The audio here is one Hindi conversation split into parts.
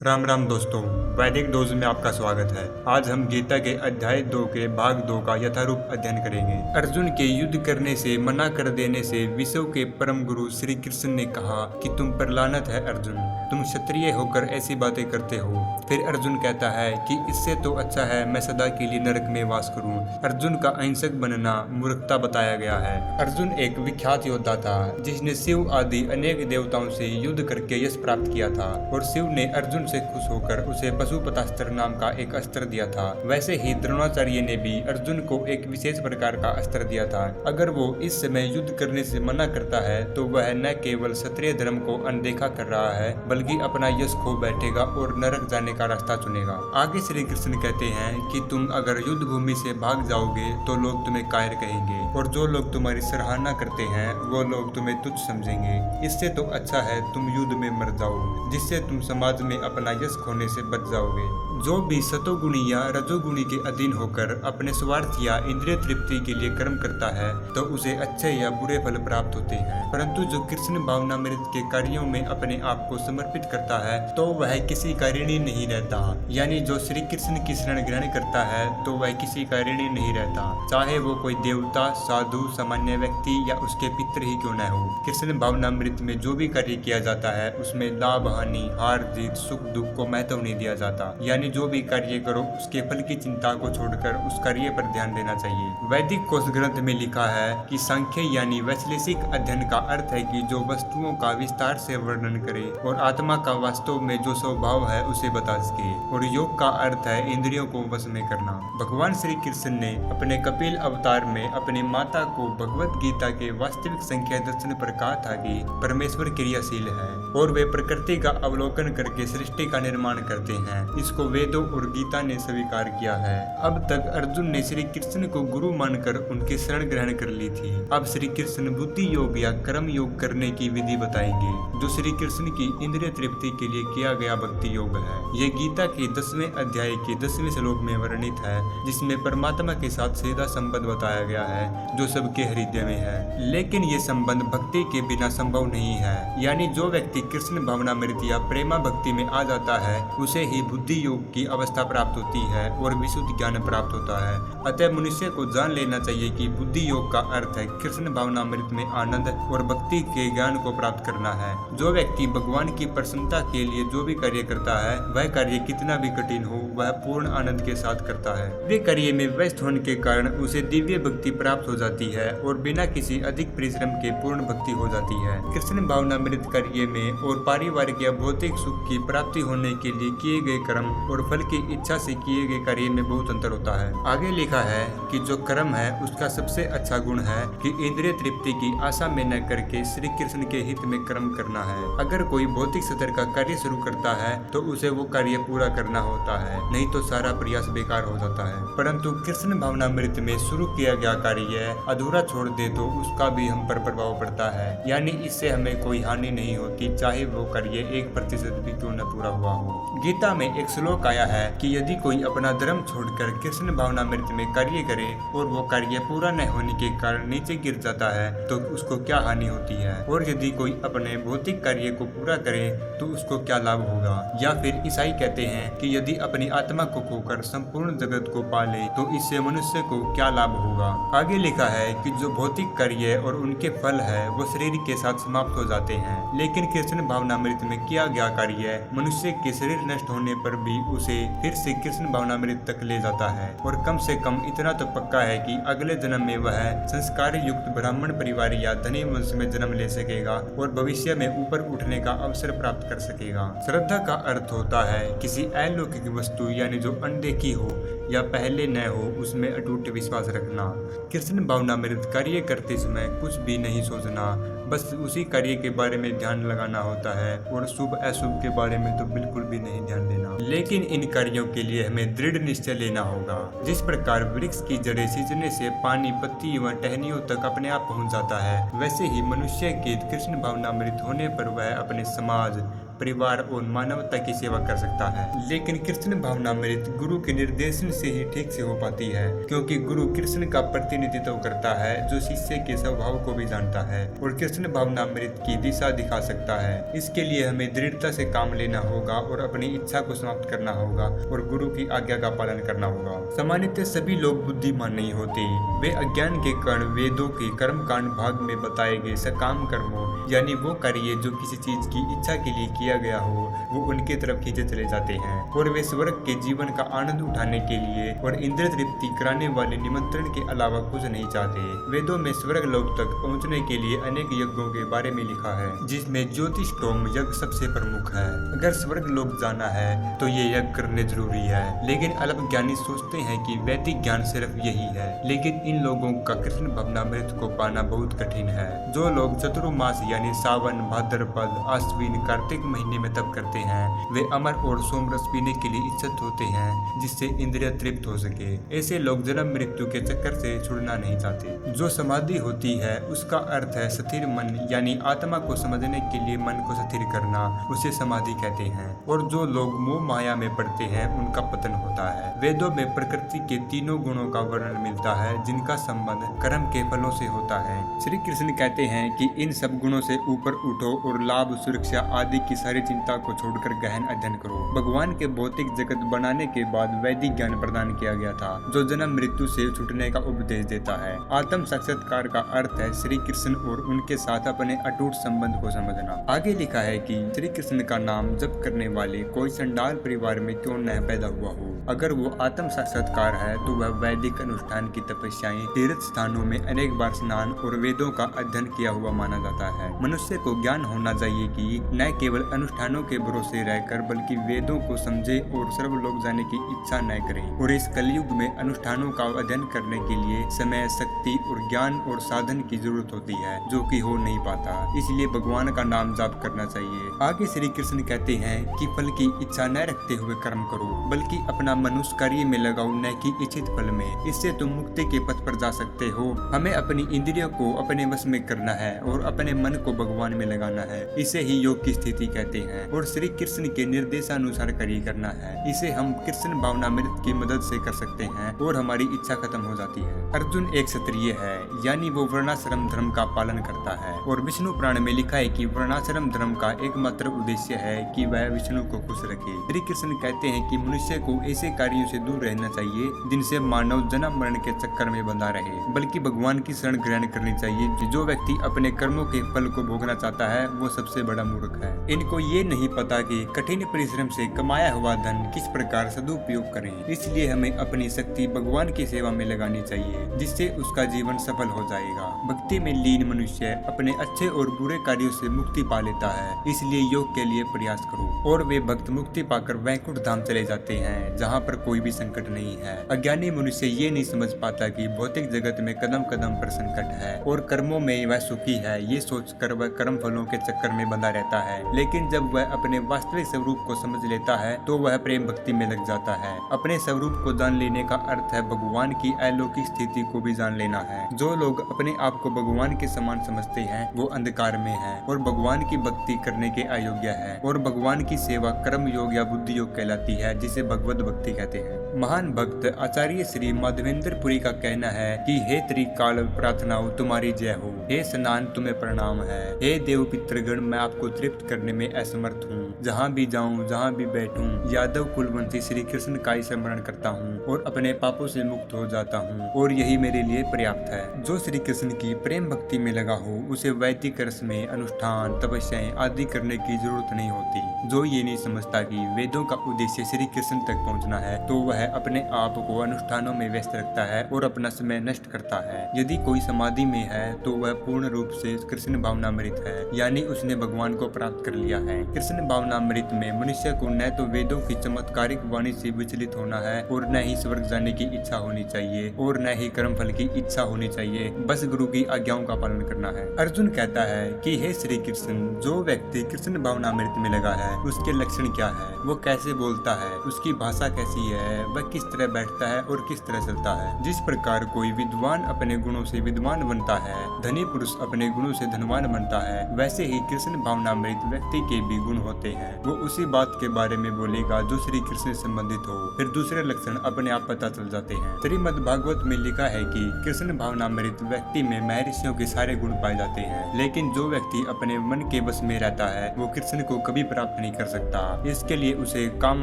राम राम दोस्तों, वैदिक डोज में आपका स्वागत है। आज हम गीता के अध्याय 2 के भाग 2 का यथारूप अध्ययन करेंगे। अर्जुन के युद्ध करने से मना कर देने से विश्व के परम गुरु श्री कृष्ण ने कहा कि तुम पर लानत है अर्जुन, तुम क्षत्रिय होकर ऐसी बातें करते हो। फिर अर्जुन कहता है कि इससे तो अच्छा है मैं सदा के लिए नरक में वास करूं। अर्जुन का अहिंसक बनना मूर्खता बताया गया है। अर्जुन एक विख्यात योद्धा था जिसने शिव आदि अनेक देवताओं से युद्ध करके यश प्राप्त किया था और शिव ने अर्जुन से खुश होकर उसे पशुपतास्त्र नाम का एक अस्त्र दिया था। वैसे ही द्रोणाचार्य ने भी अर्जुन को एक विशेष प्रकार का अस्त्र दिया था। अगर वो इस समय युद्ध करने से मना करता है तो वह न केवल क्षत्रिय धर्म को अनदेखा कर रहा है बल्कि अपना यश खो बैठेगा और नरक जाने का रास्ता चुनेगा। आगे श्री कृष्ण कहते हैं कि तुम अगर युद्ध भूमि से भाग जाओगे तो लोग तुम्हें कायर कहेंगे और जो लोग तुम्हारी सराहना करते हैं वो लोग तुम्हें तुच्छ समझेंगे। इससे तो अच्छा है तुम युद्ध में मर जाओ, जिससे तुम समाज में अपना यश खोने से बच जाओगे। जो भी सतोगुणी या रजोगुणी के अधीन होकर अपने स्वार्थ या इंद्रिय तृप्ति के लिए कर्म करता है तो उसे अच्छे या बुरे फल प्राप्त होते हैं, परंतु जो कृष्ण भावनामृत के कार्यों में अपने आप को समर्पित करता है तो वह किसी का ऋणी नहीं रहता। यानी जो श्री कृष्ण की शरण ग्रहण करता है तो वह किसी का ऋणी नहीं रहता, चाहे वो कोई देवता, साधु, सामान्य व्यक्ति या उसके पितर ही क्यों न हो। कृष्ण भावनामृत में जो भी कार्य किया जाता है उसमें लाभ हानि, हार जीत, सुख दुख को महत्व नहीं दिया जाता। यानी जो भी कार्य करो उसके फल की चिंता को छोड़कर उस कार्य पर ध्यान देना चाहिए। वैदिक कोश ग्रंथ में लिखा है कि सांख्य यानी वैश्लेषिक अध्ययन का अर्थ है कि जो वस्तुओं का विस्तार से वर्णन करे और आत्मा का वास्तव में जो स्वभाव है उसे बता सके, और योग का अर्थ है इंद्रियों को वश में करना। भगवान श्री कृष्ण ने अपने कपिल अवतार में अपनी माता को भगवत गीता के वास्तविक संख्या दर्शन पर कहा था कि परमेश्वर क्रियाशील है और वे प्रकृति का अवलोकन करके सृष्टि का निर्माण करते हैं। इसको वेदों और गीता ने स्वीकार किया है। अब तक अर्जुन ने श्री कृष्ण को गुरु मानकर उनकी शरण ग्रहण कर ली थी। अब श्री कृष्ण बुद्धि योग या कर्म योग करने की विधि बताएंगे जो श्री कृष्ण की इंद्रिय तृप्ति के लिए किया गया भक्ति योग है। ये गीता के 10वें अध्याय के 10वें श्लोक में वर्णित है, जिसमें परमात्मा के साथ सीधा संबंध बताया गया है जो सबके हृदय में है। लेकिन ये संबंध भक्ति के बिना संभव नहीं है। यानी जो व्यक्ति कृष्ण भावनामृत या प्रेमा भक्ति में आ जाता है उसे ही बुद्धि योग की अवस्था प्राप्त होती है और विशुद्ध ज्ञान प्राप्त होता है। अतः मनुष्य को जान लेना चाहिए कि बुद्धि योग का अर्थ है कृष्ण भावनामृत में आनंद और भक्ति के ज्ञान को प्राप्त करना है। जो व्यक्ति भगवान की प्रसन्नता के लिए जो भी कार्य करता है वह कार्य कितना भी कठिन हो वह पूर्ण आनंद के साथ करता है। वे कार्य में व्यस्त होने के कारण उसे दिव्य भक्ति प्राप्त हो जाती है और बिना किसी अधिक परिश्रम के पूर्ण भक्ति हो जाती है। कृष्ण भावनामृत कार्य में और पारिवारिक या भौतिक सुख की प्राप्ति होने के लिए किए गए कर्म और फल की इच्छा से किए गए कार्य में बहुत अंतर होता है। आगे लिखा है कि जो कर्म है उसका सबसे अच्छा गुण है कि इंद्रिय तृप्ति की आशा में न करके श्री कृष्ण के हित में कर्म करना है। अगर कोई भौतिक स्तर का कार्य शुरू करता है तो उसे वो कार्य पूरा करना होता है, नहीं तो सारा प्रयास बेकार हो जाता है। परंतु कृष्ण भावनामृत में शुरू किया गया कार्य अधूरा छोड़ दे तो उसका भी हम पर प्रभाव पड़ता है। यानी इससे हमें कोई हानि नहीं होती, चाहे वो कार्य 1% भी क्यों न पूरा हुआ हो। गीता में एक श्लोक आया है कि यदि कोई अपना धर्म छोड़कर कृष्ण भावनामृत में कार्य करे और वो कार्य पूरा न होने के कारण नीचे गिर जाता है तो उसको क्या हानि होती है, और यदि कोई अपने भौतिक कार्य को पूरा करे तो उसको क्या लाभ होगा। या फिर ईसाई कहते हैं कि यदि अपनी आत्मा को खोकर संपूर्ण जगत को पाले तो इससे मनुष्य को क्या लाभ होगा। आगे लिखा है कि जो भौतिक कार्य और उनके फल है वो शरीर के साथ समाप्त हो जाते हैं, लेकिन कृष्ण भावनामृत में किया गया कार्य मनुष्य के शरीर नष्ट होने पर भी उसे फिर से कृष्ण भावनामृत तक ले जाता है। और कम से कम इतना तो पक्का है कि अगले जन्म में वह संस्कार युक्त ब्राह्मण परिवार या धनी वंश में जन्म ले सकेगा और भविष्य में ऊपर उठने का अवसर प्राप्त कर सकेगा। श्रद्धा का अर्थ होता है किसी अलौकिक वस्तु यानी जो अनदेखी हो या पहले न हो उसमें अटूट विश्वास रखना। कृष्ण भावनामृत कार्य करते समय कुछ भी नहीं सोचना, बस उसी कार्य के बारे में ध्यान लगाना होता है और शुभ अशुभ के बारे में तो बिल्कुल भी नहीं ध्यान देना। लेकिन इन कार्यों के लिए हमें दृढ़ निश्चय लेना होगा। जिस प्रकार वृक्ष की जड़ें सींचने से पानी पत्ती व टहनियों तक अपने आप पहुंच जाता है, वैसे ही मनुष्य के कृष्ण भावनामृत होने पर वह अपने समाज, परिवार और मानवता की सेवा कर सकता है। लेकिन कृष्ण भावनामृत गुरु के निर्देशन से ही ठीक से हो पाती है, क्योंकि गुरु कृष्ण का प्रतिनिधित्व करता है जो शिष्य के स्वभाव को भी जानता है और कृष्ण भावनामृत की दिशा दिखा सकता है। इसके लिए हमें दृढ़ता से काम लेना होगा और अपनी इच्छा को समाप्त करना होगा और गुरु की आज्ञा का पालन करना होगा। सामान्यतः सभी लोग बुद्धिमान नहीं होते। वे अज्ञान के कारण वेदों के कर्मकांड भाग में बताए गए सकाम कर्मों यानी वो कार्य जो किसी चीज की इच्छा के लिए किया गया हो वो उनके तरफ खींचे चले जाते हैं और वे स्वर्ग के जीवन का आनंद उठाने के लिए और इंद्र तृप्ति कराने वाले निमंत्रण के अलावा कुछ नहीं चाहते। वेदों में स्वर्ग लोक तक पहुंचने के लिए अनेक यज्ञों के बारे में लिखा है, जिसमें ज्योतिषोम यज्ञ सबसे प्रमुख है। अगर स्वर्ग लोक जाना है तो ये यज्ञ करने जरूरी है, लेकिन अल्पज्ञानी सोचते हैं कि वैदिक ज्ञान सिर्फ यही है। लेकिन इन लोगों का कृष्ण भावनामृत को पाना बहुत कठिन है। जो लोग चतुर्मास यानी सावन, भाद्रपद, आश्विन, कार्तिक महीने में तप करते हैं वे अमर और सोमरस पीने के लिए इच्छुक होते हैं जिससे इंद्रिय तृप्त हो सके। ऐसे लोग जन्म मृत्यु के चक्कर से छुड़ना नहीं चाहते। जो समाधि होती है उसका अर्थ है स्थिर मन यानी आत्मा को समझने के लिए मन को स्थिर करना, उसे समाधि कहते हैं। और जो लोग मोह माया में पड़ते हैं उनका पतन होता है। वेदों में प्रकृति के तीनों गुणों का वर्णन मिलता है जिनका संबंध कर्म के फलों से होता है। श्री कृष्ण कहते हैं कि इन सब गुणों से ऊपर उठो और लाभ, सुरक्षा आदि की सारी चिंता को छोड़कर गहन अध्ययन करो। भगवान के भौतिक जगत बनाने के बाद वैदिक ज्ञान प्रदान किया गया था जो जन्म मृत्यु से छूटने का उपदेश देता है। आत्म साक्षात्कार का अर्थ है श्री कृष्ण और उनके साथ अपने अटूट संबंध को समझना। आगे लिखा है कि श्री कृष्ण का नाम जप करने वाले कोई संडाल परिवार में क्यों न पैदा हुआ हो, अगर वो आत्म साक्षात्कार है तो वह वैदिक अनुष्ठान की तपस्याएं, तीर्थ स्थानों में अनेक बार स्नान और वेदों का अध्ययन किया हुआ माना जाता है। मनुष्य को ज्ञान होना चाहिए कि न केवल अनुष्ठानों के भरोसे रहकर बल्कि वेदों को समझे और सर्वलोक जाने की इच्छा न करे। और इस कलयुग में अनुष्ठानों का अध्ययन करने के लिए समय, शक्ति और ज्ञान और साधन की जरूरत होती है जो कि हो नहीं पाता, इसलिए भगवान का नाम जाप करना चाहिए। आगे श्री कृष्ण कहते हैं कि फल की इच्छा न रखते हुए कर्म करो बल्कि अपना मनुष्य कार्य में लगाओ न कि इच्छित फल में, इससे तुम मुक्ति के पथ पर जा सकते हो। हमें अपनी इंद्रियों को अपने वश में करना है और अपने मन को भगवान में लगाना है, इसे ही योग की स्थिति कहते हैं। और श्री कृष्ण के निर्देशानुसार कार्य करना है, इसे हम कृष्ण भावनामृत की मदद से कर सकते हैं और हमारी इच्छा खत्म हो जाती है। अर्जुन एक क्षत्रिय है यानी वो वर्णाश्रम धर्म का पालन करता है और विष्णु पुराण में लिखा है कि वर्णाश्रम धर्म का एकमात्र उद्देश्य है कि वह विष्णु को खुश रखे। श्री कृष्ण कहते हैं कि मनुष्य को ऐसे कार्यों से दूर रहना चाहिए जिनसे मानव जन्म मरण के चक्कर में बंधा रहे, बल्कि भगवान की शरण ग्रहण करनी चाहिए। जो व्यक्ति अपने कर्मों के फल को भोगना चाहता है वो सबसे बड़ा मूर्ख है। इनको ये नहीं पता कि कठिन परिश्रम से कमाया हुआ धन किस प्रकार सदुपयोग करें, इसलिए हमें अपनी शक्ति भगवान की सेवा में लगानी चाहिए जिससे उसका जीवन सफल हो जाएगा। भक्ति में लीन मनुष्य अपने अच्छे और बुरे कार्यों से मुक्ति पा लेता है, इसलिए योग के लिए प्रयास करो। और वे भक्त मुक्ति पाकर वैकुंठ धाम चले जाते हैं जहाँ पर कोई भी संकट नहीं है। अज्ञानी मनुष्य ये नहीं समझ पाता कि भौतिक जगत में कदम कदम पर संकट है और कर्मों में वह सुखी है, ये सोचकर वह कर्म फलों के चक्कर में बंधा रहता है। लेकिन जब वह अपने वास्तविक स्वरूप को समझ लेता है तो वह प्रेम भक्ति में लग जाता है। अपने स्वरूप को जान लेने का अर्थ है भगवान की अलौकिक स्थिति को भी जान लेना है। जो लोग अपने आप को भगवान के समान समझते हैं वो अंधकार में है और भगवान की भक्ति करने के अयोग्य है। और भगवान की सेवा कर्म योग या बुद्धि योग कहलाती है जिसे भगवत भक्ति कहते हैं। महान भक्त आचार्य श्री माधवेंद्रपुरी का कहना है कि हे त्रिकाल प्रार्थनाओं तुम्हारी जय हो, हे स्नान तुम्हें प्रणाम है, हे देव पितृगण मैं आपको तृप्त करने में असमर्थ हूँ। जहाँ भी जाऊँ जहाँ भी बैठूं यादव कुलवंशी श्री कृष्ण का ही स्मरण करता हूँ और अपने पापों से मुक्त हो जाता हूँ और यही मेरे लिए पर्याप्त है। जो श्री कृष्ण की प्रेम भक्ति में लगा हो उसे वैदिक रस्में, अनुष्ठान, तपस्याएं आदि करने की जरूरत नहीं होती। जो ये नहीं समझता कि वेदों का उद्देश्य श्री कृष्ण तक पहुँचना है तो वह अपने आप को अनुष्ठानों में व्यस्त रखता है और अपना समय नष्ट करता है। यदि कोई समाधि में है तो वह पूर्ण रूप से कृष्ण भावनामृत है, यानी उसने भगवान को प्राप्त कर लिया है। कृष्ण भावनामृत में मनुष्य को न तो वेदों की चमत्कारिक वाणी से विचलित होना है और न ही स्वर्ग जाने की इच्छा होनी चाहिए और न ही कर्म फल की इच्छा होनी चाहिए, बस गुरु की आज्ञाओं का पालन करना है। अर्जुन कहता है कि हे श्री कृष्ण, जो व्यक्ति कृष्ण भावनामृत में लगा है उसके लक्षण क्या है, वो कैसे बोलता है, उसकी भाषा कैसी है, वह किस तरह बैठता है और किस तरह चलता है। जिस प्रकार कोई विद्वान अपने गुणों से विद्वान बनता है, धनी पुरुष अपने गुणों से धनवान बनता है, वैसे ही कृष्ण भावनामृत व्यक्ति के भी गुण होते हैं। वो उसी बात के बारे में बोलेगा जो श्री कृष्ण से संबंधित हो, फिर दूसरे लक्षण अपने आप पता चल जाते हैं। श्रीमद् भागवत में लिखा है कि कृष्ण भावनामृत व्यक्ति में महर्षियों के सारे गुण पाए जाते हैं, लेकिन जो व्यक्ति अपने मन के वश में रहता है वो कृष्ण को कभी प्राप्त नहीं कर सकता। इसके लिए उसे काम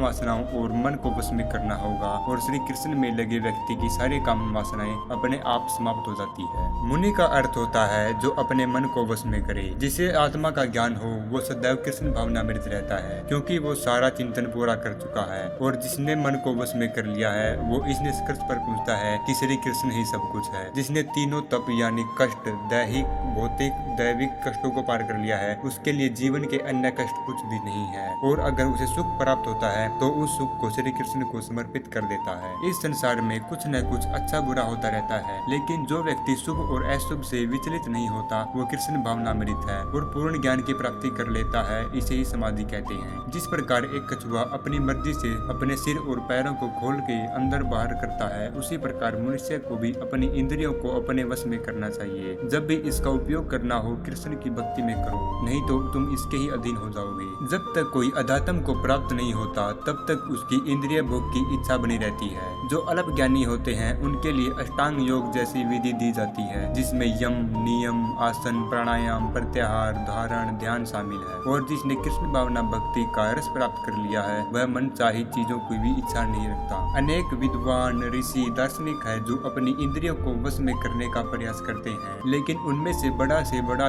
वासनाओं और मन को वश में करना होगा, और श्री कृष्ण में लगे व्यक्ति की सारी काम वासनाएं अपने आप समाप्त हो जाती है। मुनि का अर्थ होता है जो अपने मन को वश में करे। जिसे आत्मा का ज्ञान हो वो सदैव कृष्ण भावनामृत रहता है, क्योंकि वो सारा चिंतन पूरा कर चुका है। और जिसने मन को वश में कर लिया है वो इस निष्कर्ष पर पहुंचता है कि श्री कृष्ण ही सब कुछ है। जिसने तीनों तप यानी कष्ट, दैहिक, भौतिक, दैविक कष्टों को पार कर लिया है, उसके लिए जीवन के अन्य कष्ट कुछ भी नहीं है। और अगर उसे सुख प्राप्त होता है तो उस सुख को श्री कृष्ण को समर्पित कर देता है। इस संसार में कुछ न कुछ अच्छा बुरा होता रहता है, लेकिन जो व्यक्ति शुभ और अशुभ से विचलित नहीं होता वो कृष्ण भावनामृत है और पूर्ण ज्ञान की प्राप्ति कर लेता है। इसे ही समाधि कहते हैं। जिस प्रकार एक कछुआ अपनी मर्जी से अपने सिर और पैरों को खोल के अंदर बाहर करता है, उसी प्रकार मनुष्य को भी अपनी इंद्रियों को अपने वश में करना चाहिए। जब भी इसका उपयोग करना हो कृष्ण की भक्ति में करो, नहीं तो तुम इसके ही अधीन हो जाओगे। जब तक कोई अध्यात्म को प्राप्त नहीं होता तब तक उसकी इंद्रिय भोग की इच्छा बनी रहती है। जो अल्प ज्ञानी होते हैं उनके लिए अष्टांग योग जैसी विधि दी जाती है, जिसमें यम, नियम, आसन, प्राणायाम, प्रत्याहार, धारण, ध्यान शामिल है। और जिसने कृष्ण भावना भक्ति का रस प्राप्त कर लिया है वह मन चाही चीजों की भी इच्छा नहीं रखता। अनेक विद्वान, ऋषि, दार्शनिक है जो अपनी इंद्रियों को वश में करने का प्रयास करते हैं, लेकिन उनमें से बड़ा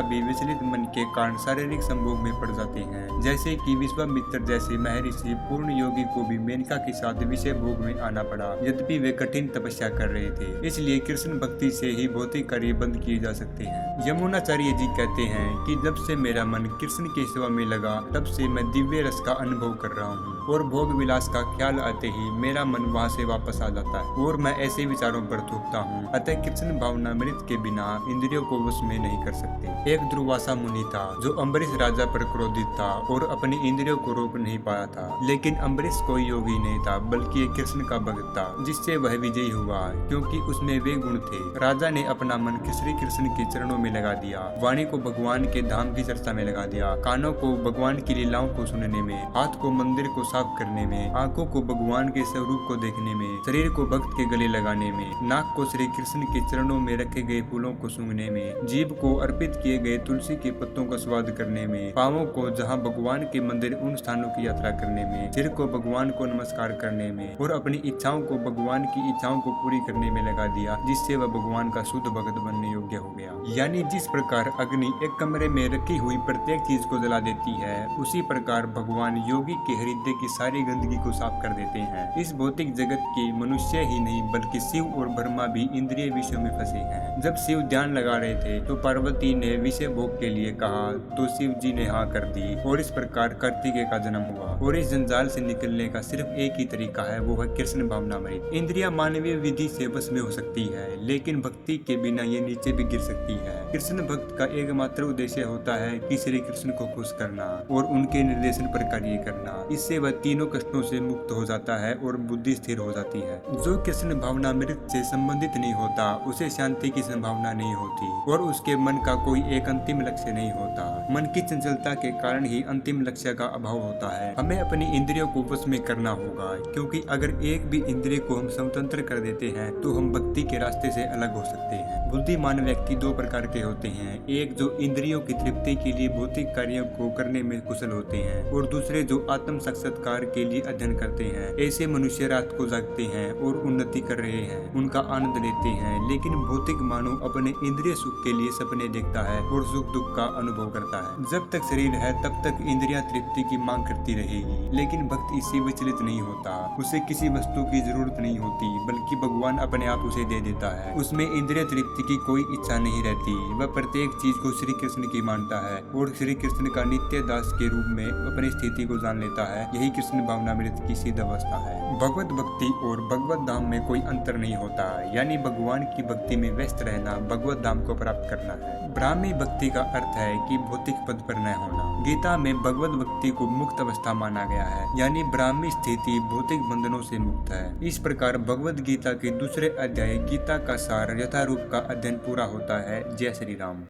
भी विचलित मन के कारण शारीरिक संभोग में पड़ जाते हैं। जैसे कि विश्वामित्र जैसे महर्षि पूर्ण योगी को भी मेनका के साथ विषय भोग में आना पड़ा, यद्यपि वे कठिन तपस्या कर रहे थे। इसलिए कृष्ण भक्ति से ही भौतिक कार्य बंद किए जा सकते हैं। यमुनाचार्य जी कहते हैं कि जब से मेरा मन कृष्ण की सेवा में लगा तब से मैं दिव्य रस का अनुभव कर रहा हूँ, और भोग विलास का ख्याल आते ही मेरा मन वहाँ से वापस आ जाता है और मैं ऐसे विचारों पर थूकता हूँ। अतः कृष्ण भावनामृत के बिना इंद्रियों को वश में नहीं कर सकते। एक दुर्वासा मुनि था जो अम्बरीश राजा पर क्रोधित था और अपनी इंद्रियों को रोक नहीं पाया था, लेकिन अम्बरीश कोई योगी नहीं था बल्कि एक कृष्ण का भक्त था, जिससे वह विजयी हुआ क्योंकि उसमें वे गुण थे। राजा ने अपना मन श्री कृष्ण के चरणों में लगा दिया, वाणी को भगवान के धाम की चर्चा में लगा दिया, कानों को भगवान की लीलाओं को सुनने में, हाथ को मंदिर को साफ करने में, आंखों को भगवान के स्वरूप को देखने में, शरीर को भक्त के गले लगाने में, नाक को श्री कृष्ण के चरणों में रखे गए फूलों को सूंघने में, जीभ को अर्पित किए गए तुलसी के पत्तों का स्वाद करने में, पांवों को जहां भगवान के मंदिर उन स्थानों की यात्रा करने में, सिर को भगवान को नमस्कार करने में, और अपनी इच्छाओं को भगवान की इच्छाओं को पूरी करने में लगा दिया, जिससे वह भगवान का शुद्ध भक्त बनने योग्य हो गया। यानी जिस प्रकार अग्नि एक कमरे में रखी हुई प्रत्येक चीज को जला देती है, उसी प्रकार भगवान योगी के हृदय की सारी गंदगी को साफ कर देते हैं। इस भौतिक जगत के मनुष्य ही नहीं बल्कि शिव और ब्रह्मा भी इंद्रिय विषयों में फंसे हैं। जब शिव ध्यान लगा रहे थे तो पार्वती ने विषय भोग के लिए कहा तो शिव जी ने हाँ कर दी, और इस प्रकार कार्तिकेय का जन्म हुआ। और इस जंजाल से निकलने का सिर्फ एक ही तरीका है, वो है कृष्ण भावनामृत। इंद्रिया मानवीय विधि से वश में हो सकती है, लेकिन भक्ति के बिना ये नीचे भी गिर सकती है। कृष्ण भक्त का एकमात्र उद्देश्य होता है कि श्री कृष्ण को खुश करना और उनके निर्देशन पर कार्य करना। इससे वह तीनों कष्टों से मुक्त हो जाता है और बुद्धि स्थिर हो जाती है। जो कृष्ण भावनामृत से संबंधित नहीं होता उसे शांति की संभावना नहीं होती और उसके मन का कोई एक अंतिम लक्ष्य नहीं होता। मन की चंचलता के कारण ही अंतिम लक्ष्य का अभाव होता है। हमें अपनी इंद्रियों को वश में करना होगा, क्योंकि अगर एक भी इंद्रिय को हम स्वतंत्र कर देते हैं तो हम भक्ति के रास्ते से अलग हो सकते हैं। बुद्धिमान व्यक्ति दो प्रकार के होते हैं, एक जो इंद्रियों की तृप्ति के लिए भौतिक कार्यों को करने में कुशल होते हैं और दूसरे जो आत्म साक्षात्कार के लिए अध्ययन करते हैं। ऐसे मनुष्य रात को जागते हैं और उन्नति कर रहे हैं, उनका आनंद लेते हैं, लेकिन भौतिक मानव अपने इंद्रिय सुख के लिए सपने देखता है और सुख दुख का अनुभव करता है। जब तक शरीर है तब तक इंद्रियां तृप्ति की मांग करती रहेगी, लेकिन भक्त इससे विचलित नहीं होता। उसे किसी वस्तु की जरूरत नहीं होती बल्कि भगवान अपने आप उसे दे देता है। उसमें इंद्रिय तृप्ति की कोई इच्छा नहीं रहती। वह प्रत्येक चीज को श्री कृष्ण की मानता है और श्री कृष्ण का नित्य दास के रूप में अपनी स्थिति को जान लेता है। यही कृष्ण भावनामृत की सिद्ध अवस्था है। भगवत भक्ति और भगवत धाम में कोई अंतर नहीं होता, यानी भगवान की भक्ति में व्यस्त रहना भगवत धाम को प्राप्त करना है। ब्राह्मी भक्ति का अर्थ है कि भौतिक पद पर न होना। गीता में भगवत भक्ति को मुक्त अवस्था माना गया है, यानी ब्राह्मी स्थिति भौतिक बंधनों से मुक्त है। इस प्रकार भगवत गीता के दूसरे अध्याय गीता का सार यथारूप का अध्ययन पूरा होता है। जय श्री राम।